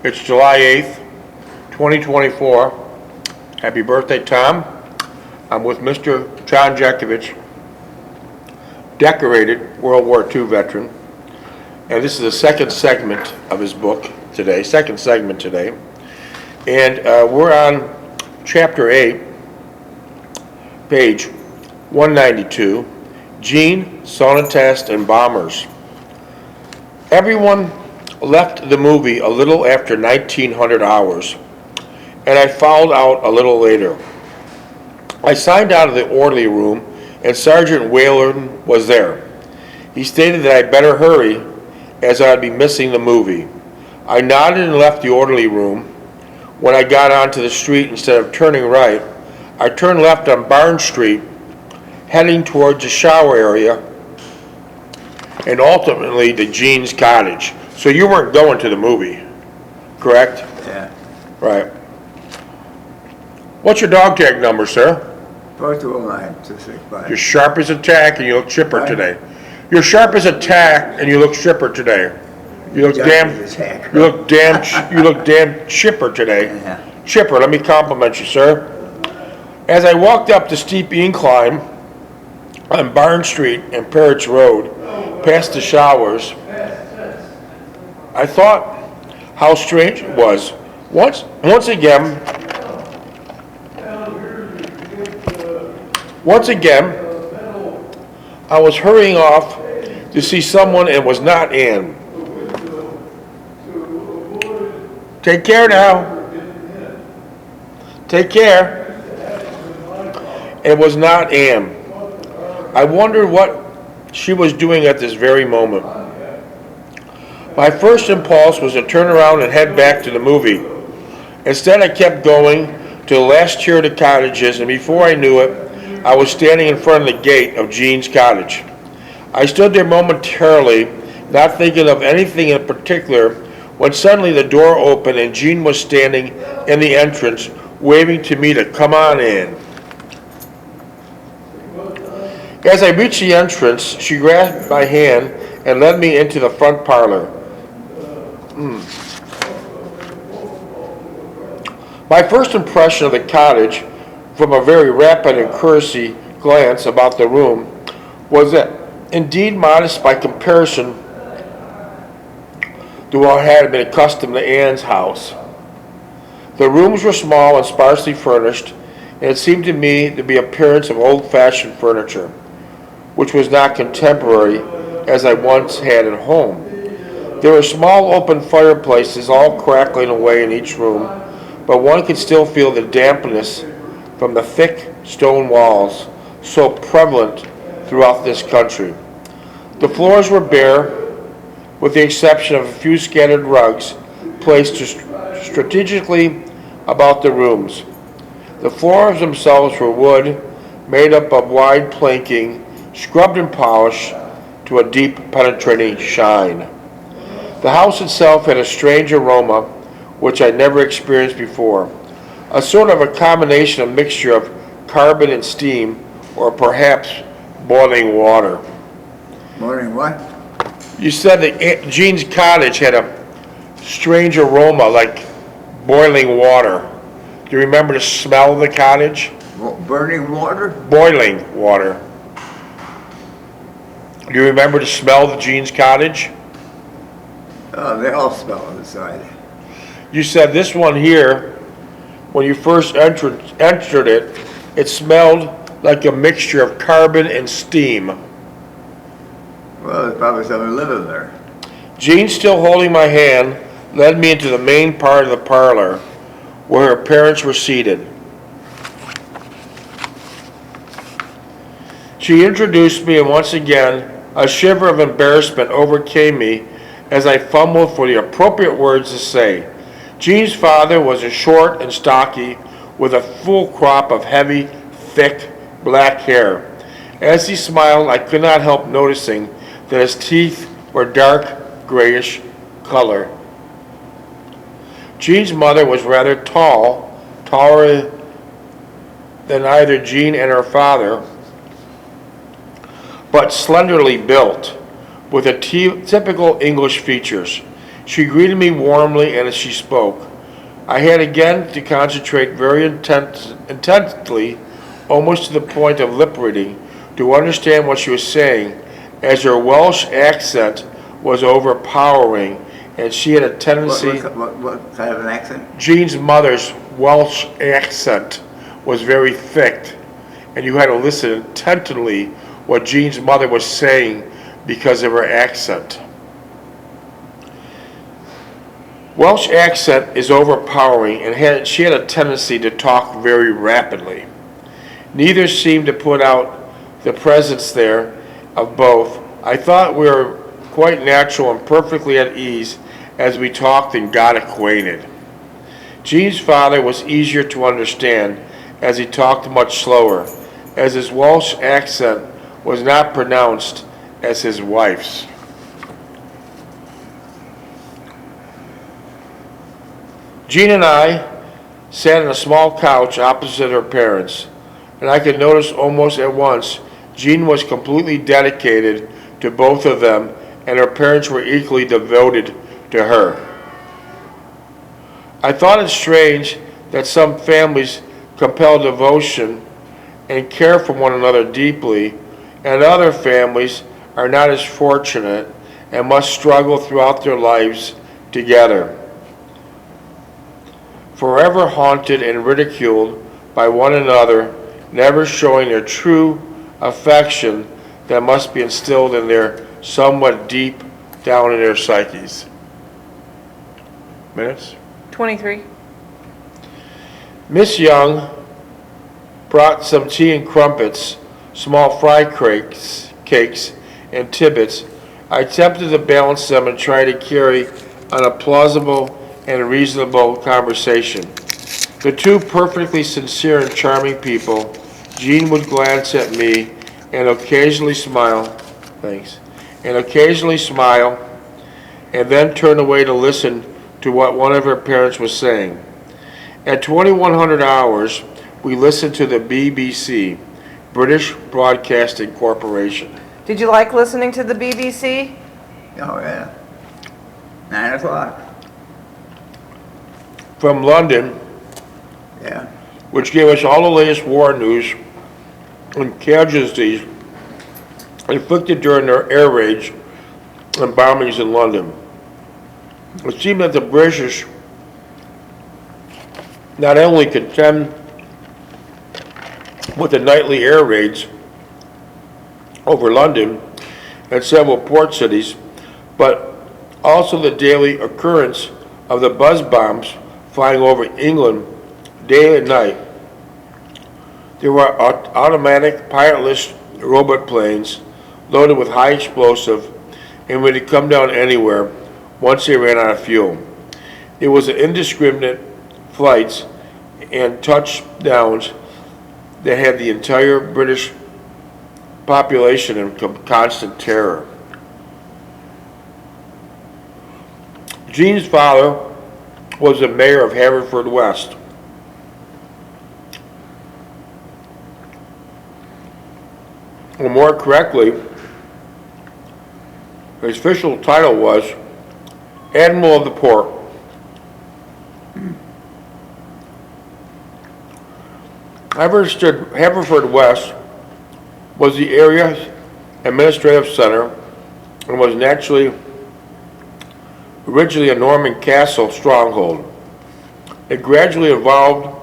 It's July 8th, 2024. Happy birthday, Tom. I'm with Mr. John Jeckovich, decorated World War II veteran. And this is the second segment of his book today, And we're on chapter 8, page 192, Jean, Sonatas, and Bombers. Everyone left the movie a little after 1900 hours, and I fouled out a little later. I signed out of the orderly room, and Sergeant Whalen was there. He stated that I'd better hurry, as I'd be missing the movie. I nodded and left the orderly room. When I got onto the street, instead of turning right, I turned left on Barn Street, heading towards the shower area, and ultimately to Jean's cottage. So you weren't going to the movie, correct? Yeah. Right. What's your dog tag number, sir? 429-265. You're sharp as a tack and you look chipper Right. today. You're sharp as a tack and you look chipper today. You look damn chipper today. Yeah. Chipper, let me compliment you, sir. As I walked up the steep incline on Barn Street and Parrots Road, past the showers, I thought how strange it was. Once again, I was hurrying off to see someone and it was not Anne. Take care now. Take care. It was not Anne. I wondered what she was doing at this very moment. My first impulse was to turn around and head back to the movie. Instead, I kept going to the last tier of the cottages, and before I knew it, I was standing in front of the gate of Jean's cottage. I stood there momentarily, not thinking of anything in particular, when suddenly the door opened and Jean was standing in the entrance, waving to me to come on in. As I reached the entrance, she grabbed my hand and led me into the front parlor. My first impression of the cottage, from a very rapid and cursory glance about the room, was that indeed modest by comparison to what I had been accustomed to Anne's house. The rooms were small and sparsely furnished, and it seemed to me to be appearance of old-fashioned furniture, which was not contemporary as I once had at home. There were small open fireplaces all crackling away in each room, but one could still feel the dampness from the thick stone walls so prevalent throughout this country. The floors were bare, with the exception of a few scattered rugs placed strategically about the rooms. The floors themselves were wood, made up of wide planking, scrubbed and polished to a deep penetrating shine. The house itself had a strange aroma which I never experienced before, a sort of a combination of mixture of carbon and steam, or perhaps boiling water. Morning what? You said that Jean's cottage had a strange aroma like boiling water. Do you remember the smell of the cottage? Burning water? Boiling water. Do you remember the smell of Jean's cottage? Oh, they all smell inside. You said this one here, when you first entered it, it smelled like a mixture of carbon and steam. Well, there's probably someone living there. Jean, still holding my hand, led me into the main part of the parlor where her parents were seated. She introduced me, and once again, a shiver of embarrassment overcame me as I fumbled for the appropriate words to say. Jean's father was short and stocky, with a full crop of heavy, thick, black hair. As he smiled, I could not help noticing that his teeth were dark grayish color. Jean's mother was rather tall, taller than either Jean and her father, but slenderly built, with the typical English features. She greeted me warmly, and as she spoke, I had again to concentrate very intently, almost to the point of lip reading, to understand what she was saying, as her Welsh accent was overpowering, and she had a tendency... What kind of an accent? Jean's mother's Welsh accent was very thick, and you had to listen intently what Jean's mother was saying because of her accent. Welsh accent is overpowering, and she had a tendency to talk very rapidly. Neither seemed to put out the presence there of both. I thought we were quite natural and perfectly at ease as we talked and got acquainted. Jean's father was easier to understand as he talked much slower, as his Welsh accent was not pronounced as his wife's. Jean and I sat on a small couch opposite her parents, and I could notice almost at once Jean was completely dedicated to both of them, and her parents were equally devoted to her. I thought it strange that some families compel devotion and care for one another deeply, and other families are not as fortunate and must struggle throughout their lives together, forever haunted and ridiculed by one another, never showing their true affection that must be instilled in their somewhat deep down in their psyches. Minutes? 23. Miss Young brought some tea and crumpets, small fry cakes, and tibbets. I attempted to balance them and try to carry on a plausible and reasonable conversation. The two perfectly sincere and charming people, Jean would glance at me and occasionally smile, and then turn away to listen to what one of her parents was saying. At 2100 hours, we listened to the BBC, British Broadcasting Corporation. Did you like listening to the BBC? Oh, yeah. 9 o'clock. From London, Yeah. which gave us all the latest war news and casualties inflicted during their air raids and bombings in London. It seemed that the British not only contend with the nightly air raids over London and several port cities, but also the daily occurrence of the buzz bombs flying over England day and night. There were automatic, pilotless robot planes loaded with high explosive and would come down anywhere once they ran out of fuel. It was indiscriminate flights and touchdowns that had the entire British population in constant terror. Jean's father was the mayor of Haverfordwest. Or more correctly, his official title was Admiral of the Port. Haverfordwest was the area administrative center and was naturally originally a Norman castle stronghold. It gradually evolved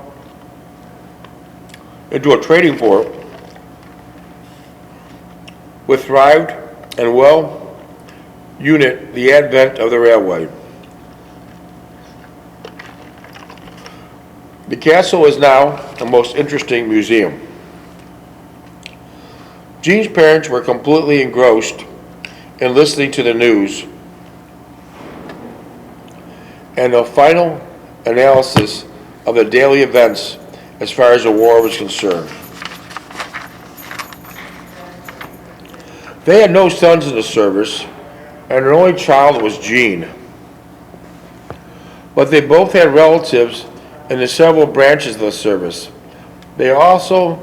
into a trading port with thrived and well unit the advent of the railway. The castle is now a most interesting museum. Jean's parents were completely engrossed in listening to the news and the final analysis of the daily events as far as the war was concerned. They had no sons in the service, and their only child was Jean. But they both had relatives in the several branches of the service. They also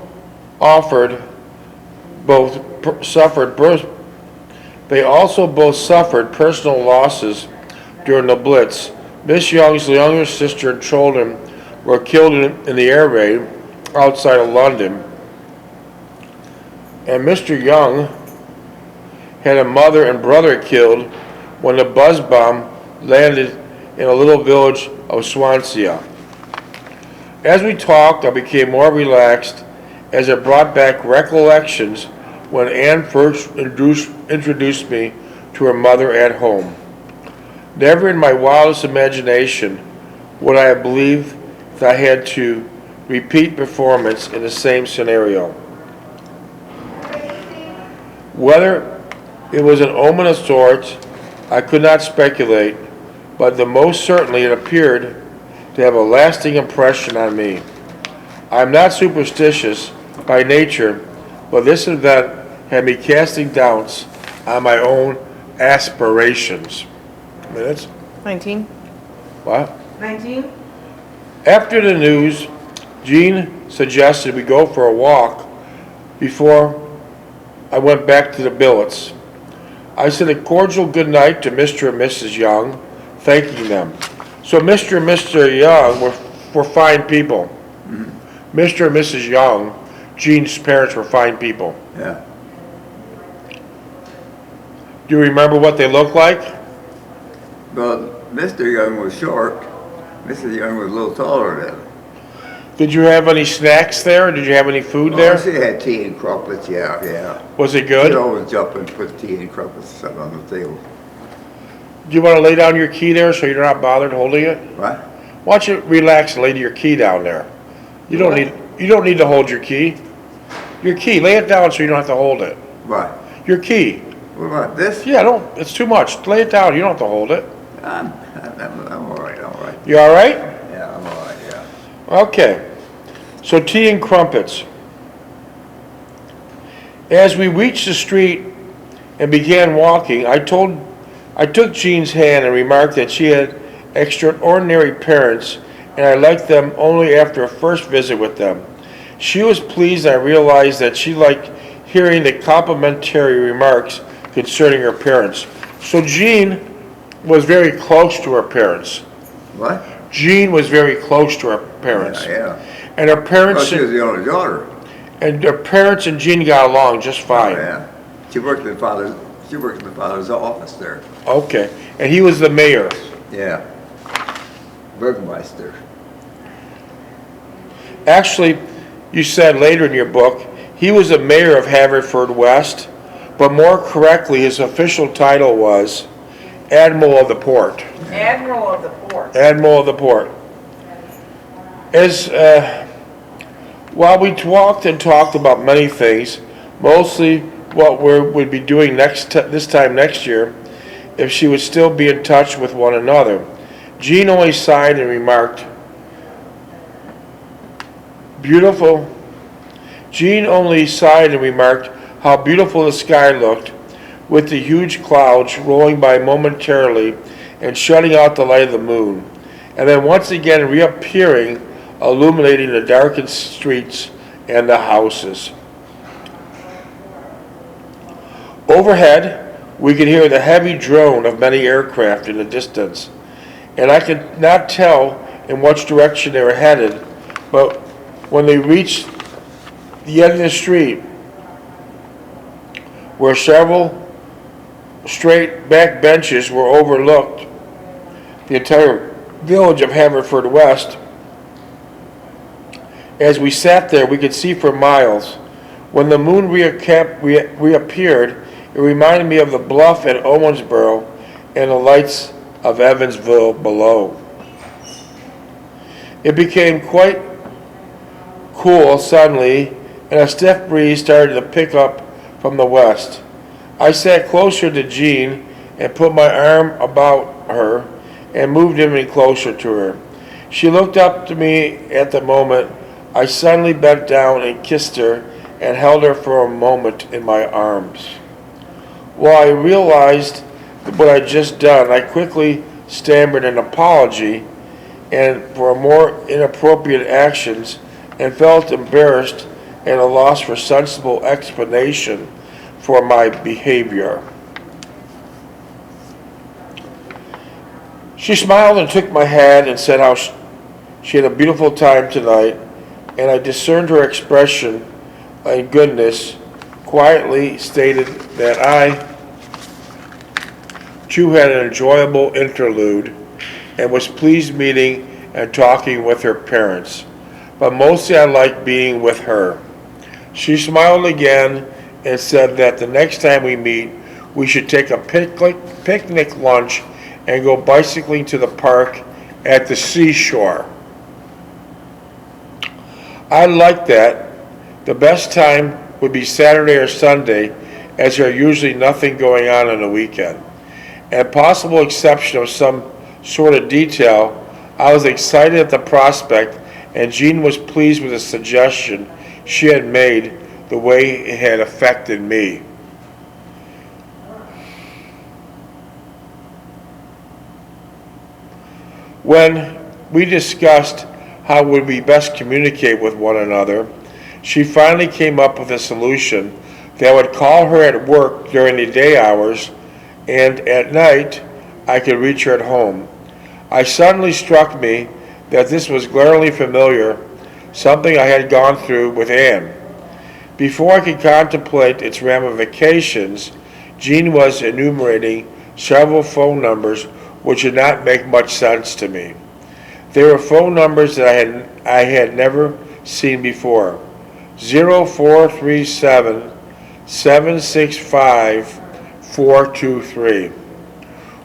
both suffered personal losses during the Blitz. Miss Young's younger sister and children were killed in the air raid outside of London. And Mr. Young had a mother and brother killed when the buzz bomb landed in a little village of Swansea. As we talked, I became more relaxed as it brought back recollections when Anne first introduced me to her mother at home. Never in my wildest imagination would I have believed that I had to repeat performance in the same scenario. Whether it was an omen of sorts, I could not speculate, but the most certainly it appeared to have a lasting impression on me. I am not superstitious by nature, but this event had me casting doubts on my own aspirations. Minutes? 19. What? 19? After the news, Jean suggested we go for a walk before I went back to the billets. I said a cordial good night to Mr. and Mrs. Young, thanking them. So Mr. and Mr. Young were fine people. Mr. and Mrs. Young, Jean's parents, were fine people. Yeah. Do you remember what they looked like? Well, Mr. Young was short. Mrs. Young was a little taller than him. Did you have any snacks there? Did you have any food Oh, there? she had tea and crumpets, yeah. Was it She'd good? always jump and put tea and crumpets and stuff on the table. Do you want to lay down your key there so you're not bothered holding it? What? Why don't you relax and lay your key down there? You don't need to hold your key. Your key, lay it down so you don't have to hold it. What? Your key. What about this? Yeah, it's too much. Lay it down. You don't have to hold it. I'm all right. You all right? Yeah, I'm all right, yeah. Okay. So tea and crumpets. As we reached the street and began walking, I took Jean's hand and remarked that she had extraordinary parents and I liked them only after a first visit with them. She was pleased and I realized that she liked hearing the complimentary remarks concerning her parents. So Jean was very close to her parents. What? Jean was very close to her parents. Yeah. And her Well, parents she was the only daughter. and her parents and Jean got along just fine. Oh, yeah. She worked in the father's office there. Okay. And he was the mayor. Yeah. Burgermeister. Actually, you said later in your book, he was the mayor of Haverfordwest, but more correctly, his official title was Admiral of the Port. Admiral of the Port. Admiral of the Port. While we walked and talked about many things, mostly what we would be doing this time next year, if she would still be in touch with one another, Jean only sighed and remarked, Jean only sighed and remarked how beautiful the sky looked, with the huge clouds rolling by momentarily and shutting out the light of the moon, and then once again reappearing, illuminating the darkened streets and the houses. Overhead, we could hear the heavy drone of many aircraft in the distance, and I could not tell in which direction they were headed, but when they reached the end of the street, where several straight back benches were overlooked the entire village of Haverfordwest. As we sat there, we could see for miles. When the moon reappeared, it reminded me of the bluff at Owensboro and the lights of Evansville below. It became quite cool suddenly, and a stiff breeze started to pick up from the west. I sat closer to Jean and put my arm about her and moved even closer to her. She looked up to me at the moment. I suddenly bent down and kissed her and held her for a moment in my arms. While I realized what I'd just done, I quickly stammered an apology and for more inappropriate actions and felt embarrassed and a loss for sensible explanation for my behavior. She smiled and took my hand and said how she had a beautiful time tonight, and I discerned her expression and goodness, quietly stated that I too had an enjoyable interlude and was pleased meeting and talking with her parents, but mostly I liked being with her. She smiled again and said that the next time we meet, we should take a picnic lunch and go bicycling to the park at the seashore. I liked that. The best time would be Saturday or Sunday, as there are usually nothing going on the weekend. And possible exception of some sort of detail, I was excited at the prospect, and Jean was pleased with the suggestion she had made, the way it had affected me. When we discussed how would we best communicate with one another, she finally came up with a solution that I would call her at work during the day hours, and at night I could reach her at home. It suddenly struck me that this was glaringly familiar, something I had gone through with Anne. Before I could contemplate its ramifications, Jean was enumerating several phone numbers which did not make much sense to me. They were phone numbers that I had never seen before. 0437 765 423,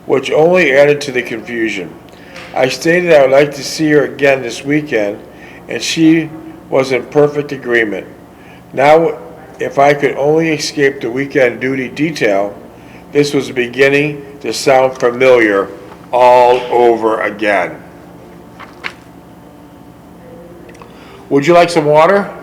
which only added to the confusion. I stated I would like to see her again this weekend, and she was in perfect agreement. Now, if I could only escape the weekend duty detail, this was beginning to sound familiar all over again. Would you like some water?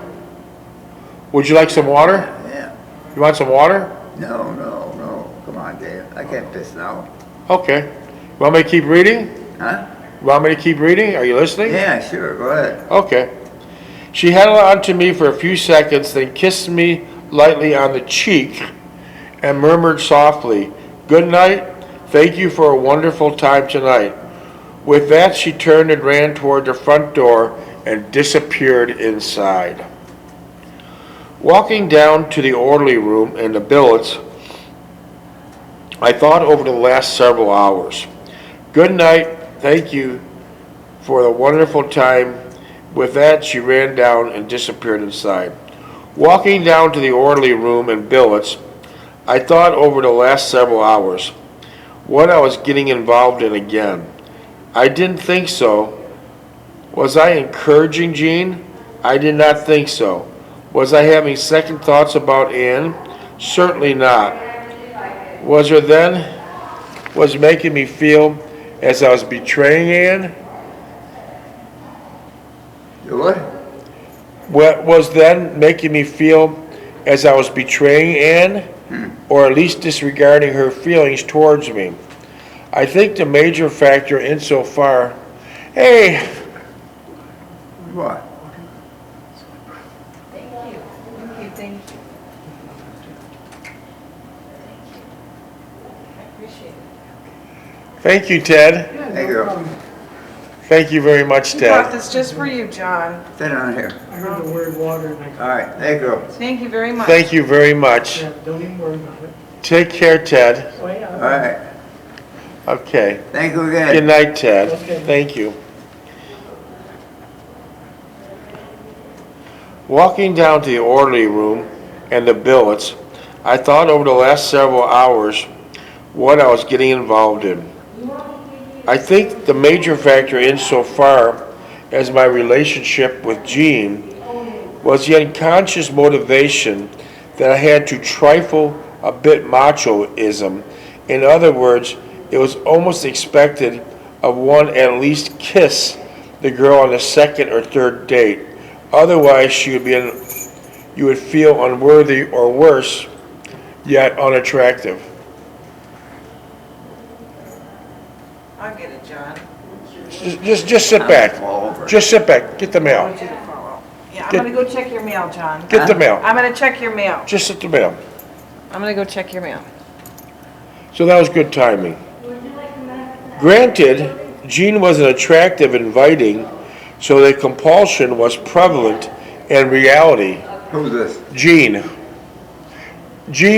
Would you like some water? Yeah. You want some water? No. Come on, Dave. I can't piss now. Okay. You want me to keep reading? Huh? You want me to keep reading? Are you listening? Yeah, sure. Go ahead. Okay. She held on to me for a few seconds, then kissed me lightly on the cheek and murmured softly, "Good night. Thank you for a wonderful time tonight." With that, she turned and ran toward the front door and disappeared inside. Walking down to the orderly room and the billets, I thought over the last several hours. Good night. Thank you for the wonderful time. With that, she ran down and disappeared inside. Walking down to the orderly room and billets, I thought over the last several hours what I was getting involved in again. I didn't think so. Was I encouraging Jean? I did not think so. Was I having second thoughts about Anne? Certainly not. Was making me feel as I was betraying Anne? You what? What was then making me feel as I was betraying Anne, or at least disregarding her feelings towards me? I think the major factor insofar, hey, What? Thank you. I appreciate it. thank you, Ted. Hey, girl. Thank you very much, He brought Ted. this just for you, John. Sit down here. I heard the word water and All right. Hey, girl. Thank you very much. Thank you very much. yeah, don't even worry about it. Take care, Ted. Oh, yeah. All right. Okay. Thank you Good again. night, Ted. Okay. Thank you. Walking down to the orderly room and the billets, I thought over the last several hours what I was getting involved in. I think the major factor insofar as my relationship with Jean was the unconscious motivation that I had to trifle a bit machoism. In other words, it was almost expected of one at least kiss the girl on the second or third date. Otherwise, you would feel unworthy or worse, yet unattractive. I'll get it, John. Just sit back. Fall over. Just sit back. Get the I mail. want you to follow. Yeah, I'm Get- gonna go check your mail, John. Get the mail. I'm gonna check your mail. Just at the mail. I'm gonna go check your mail. So that was good timing. Granted, Jean wasn't attractive and inviting, so the compulsion was prevalent in reality. Who's this? Jean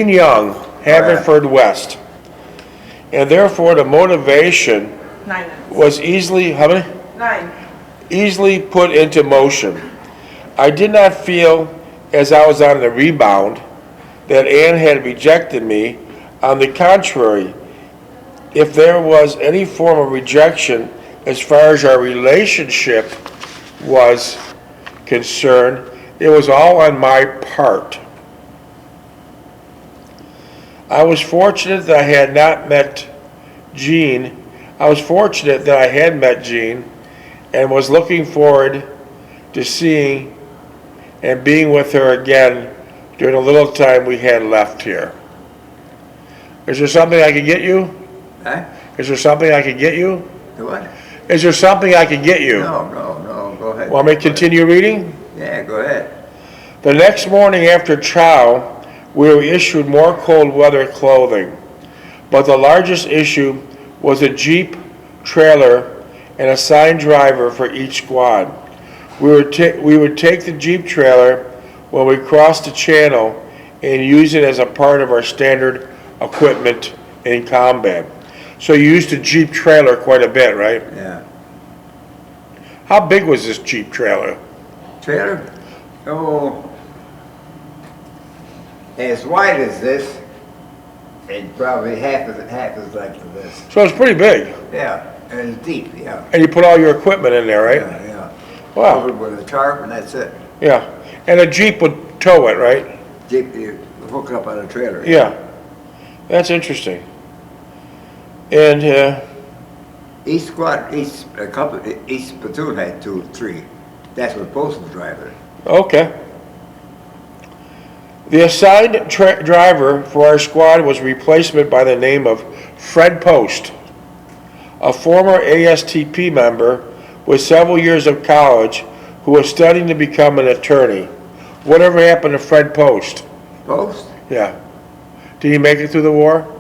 Young, Haverfordwest. And therefore the motivation 9 minutes. was easily, how many? 9. Easily put into motion. I did not feel, as I was on the rebound, that Anne had rejected me. On the contrary, if there was any form of rejection as far as our relationship was concerned, it was all on my part. I was fortunate that I had met Jean and was looking forward to seeing and being with her again during the little time we had left here. Is there something I could get you? Huh? Is there something I could get you? The what? Is there something I could get you? No, go ahead. Want me to continue reading? Yeah, go ahead. The next morning after chow, we were issued more cold weather clothing. But the largest issue was a Jeep trailer and assigned driver for each squad. We would take the Jeep trailer when we crossed the channel and use it as a part of our standard equipment in combat. So you used the Jeep trailer quite a bit, right? Yeah. How big was this Jeep trailer? Trailer? Oh, as wide as this, and probably half as length of this. So it's pretty big. Yeah, and it's deep, yeah. And you put all your equipment in there, right? Yeah. Wow. Covered with a tarp, and that's it. Yeah. And a Jeep would tow it, right? Jeep, you hook it up on a trailer. Yeah. That's interesting. And Each platoon had 2 or 3. That's what Post was driving. okay. The assigned driver for our squad was a replacement by the name of Fred Post, a former ASTP member with several years of college who was studying to become an attorney. Whatever happened to Fred Post? Post? Yeah. Did he make it through the war?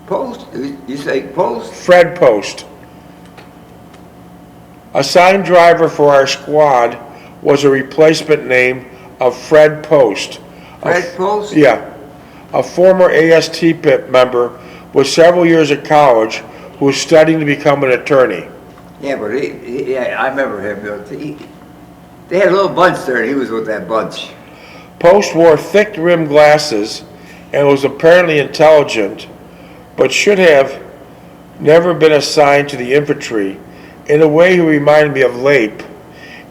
Post? You say Post? Fred Post. Assigned driver for our squad was a replacement name of Fred Post. Fred Post? Yeah. A former ASTP member with several years of college who was studying to become an attorney. Yeah, but yeah, I remember him. They had a little bunch there, and he was with that bunch. Post wore thick-rimmed glasses and was apparently intelligent, but should have never been assigned to the infantry. In a way, he reminded me of Lape,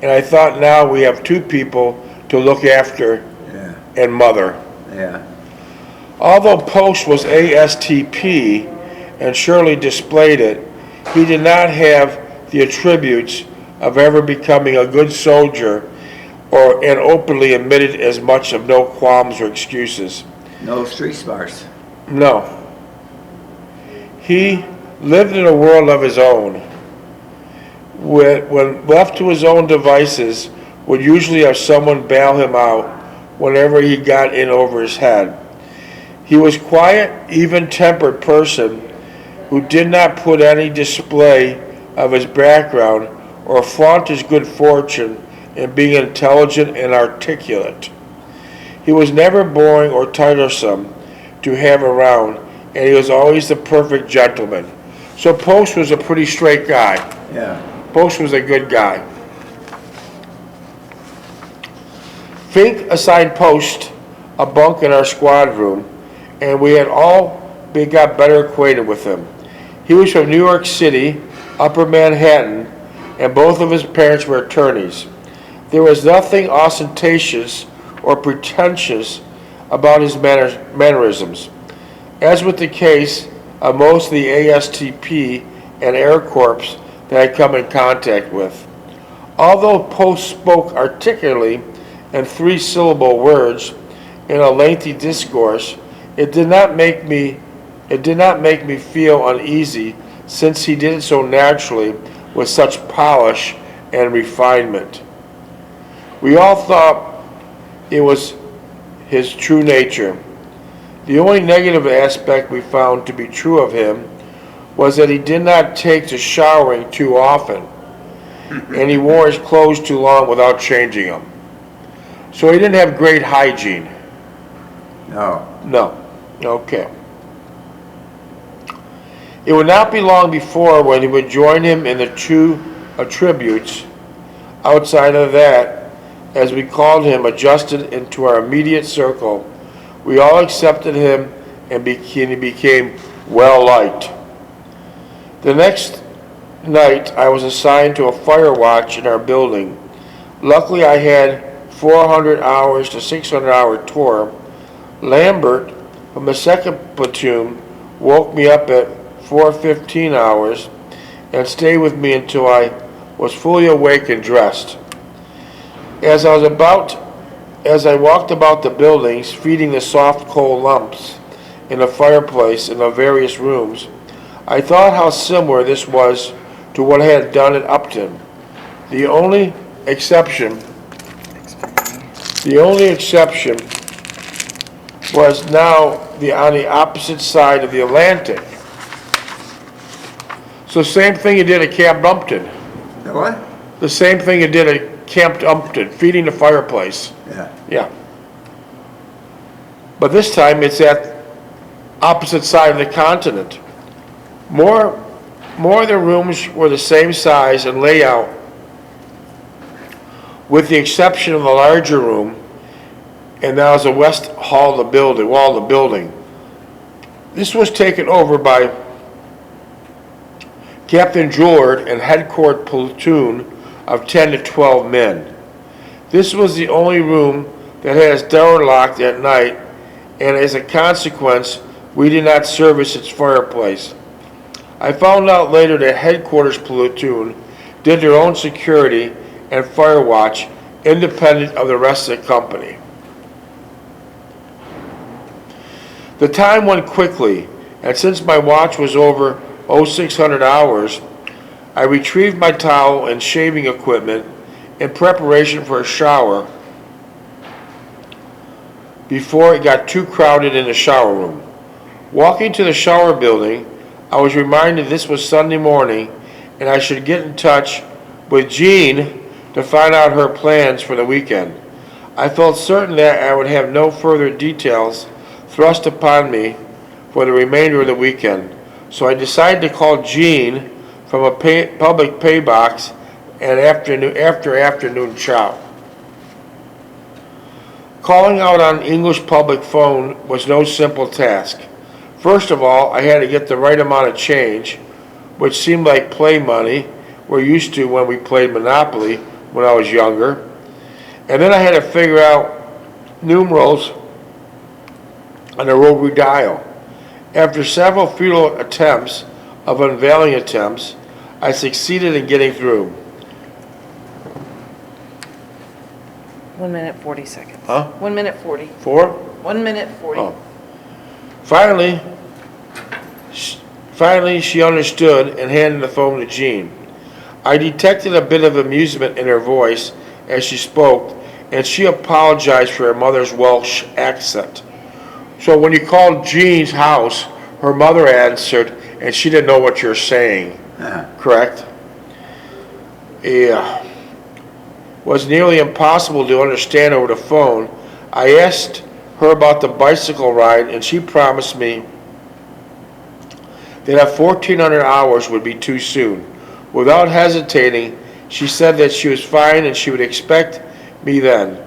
and I thought now we have 2 people to look after and mother. Yeah. Although Post was ASTP and surely displayed it, he did not have the attributes of ever becoming a good soldier and openly admitted as much of no qualms or excuses. No street smarts. No. He lived in a world of his own. When left to his own devices, would usually have someone bail him out whenever he got in over his head. He was quiet, even-tempered person who did not put any display of his background or flaunt his good fortune in being intelligent and articulate. He was never boring or tiresome to have around, and he was always the perfect gentleman. So Post was a pretty straight guy. Yeah. Post was a good guy. Fink assigned Post a bunk in our squad room, and we had all got better acquainted with him. He was from New York City, Upper Manhattan, and both of his parents were attorneys. There was nothing ostentatious or pretentious about his mannerisms. As with the case of most of the ASTP and Air Corps that I come in contact with. Although Post spoke articulately in 3-syllable words in a lengthy discourse, it did not make me feel uneasy, since he did it so naturally with such polish and refinement. We all thought it was his true nature. The only negative aspect we found to be true of him was that he did not take to showering too often, and he wore his clothes too long without changing them. So he didn't have great hygiene. No. No. Okay. It would not be long before when he would join him in the two attributes. Outside of that, as we called him, adjusted into our immediate circle, we all accepted him and he became well liked. The next night, I was assigned to a fire watch in our building. Luckily, I had 400 hours to 600 hour tour. Lambert from the second platoon woke me up at 4:15 hours and stayed with me until I was fully awake and dressed. As I walked about the buildings, feeding the soft coal lumps in the fireplace in the various rooms, I thought how similar this was to what I had done at Upton. The only exception was now on the opposite side of the Atlantic. So same thing you did at Camp Upton. The what? The same thing you did at Camp Upton, feeding the fireplace. Yeah. Yeah. But this time it's at opposite side of the continent. More of the rooms were the same size and layout, with the exception of the larger room, and that was the west wall of the building. This was taken over by Captain Joulard and headquarters platoon of 10 to 12 men. This was the only room that had its door locked at night, and as a consequence, we did not service its fireplace. I found out later that headquarters platoon did their own security and fire watch independent of the rest of the company. The time went quickly, and since my watch was over 0600 hours, I retrieved my towel and shaving equipment in preparation for a shower before it got too crowded in the shower room. Walking to the shower building, I was reminded this was Sunday morning and I should get in touch with Jean to find out her plans for the weekend. I felt certain that I would have no further details thrust upon me for the remainder of the weekend, so I decided to call Jean from a public pay box and after afternoon chow. Calling out on English public phone was no simple task. First of all, I had to get the right amount of change, which seemed like play money we're used to when we played Monopoly when I was younger. And then I had to figure out numerals on the rotary dial. After several futile attempts of unveiling attempts, I succeeded in getting through. 1 minute, 40 seconds. Huh? 1 minute, 40. 4? 1 minute, 40. Oh. Finally, she understood and handed the phone to Jean. I detected a bit of amusement in her voice as she spoke, and she apologized for her mother's Welsh accent. So when you called Jean's house, her mother answered, and she didn't know what you're saying. Correct? Yeah. It was nearly impossible to understand over the phone. I asked her about the bicycle ride, and she promised me that at 1400 hours would be too soon. Without hesitating, she said that she was fine and she would expect me then.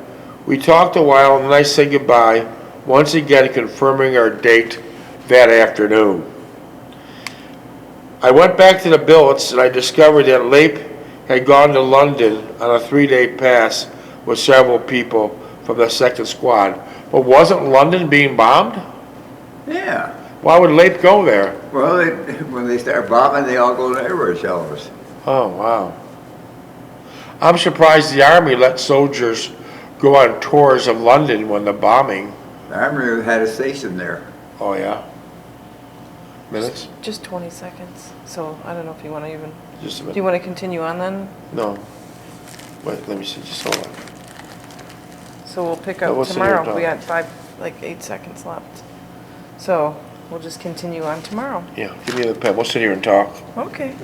We talked a while, and then I said goodbye, once again confirming our date that afternoon. I went back to the billets and I discovered that Leip had gone to London on a 3-day pass with several people from the second squad. But wasn't London being bombed? Yeah. Why would Leip go there? Well, when they start bombing, they all go to everywhere, shelters. Oh, wow. I'm surprised the Army let soldiers go on tours of London when the bombing. The Admiral had a station there. Oh, yeah. Minutes? Just 20 seconds. So I don't know if you want to even. Just a Do you minute. want to continue on then? No. Wait, let me see. Just hold on. So we'll pick No, up we'll see tomorrow. your We time. got 8 seconds left. So we'll just continue on tomorrow. Yeah, give me the pen, we'll sit here and talk. Okay.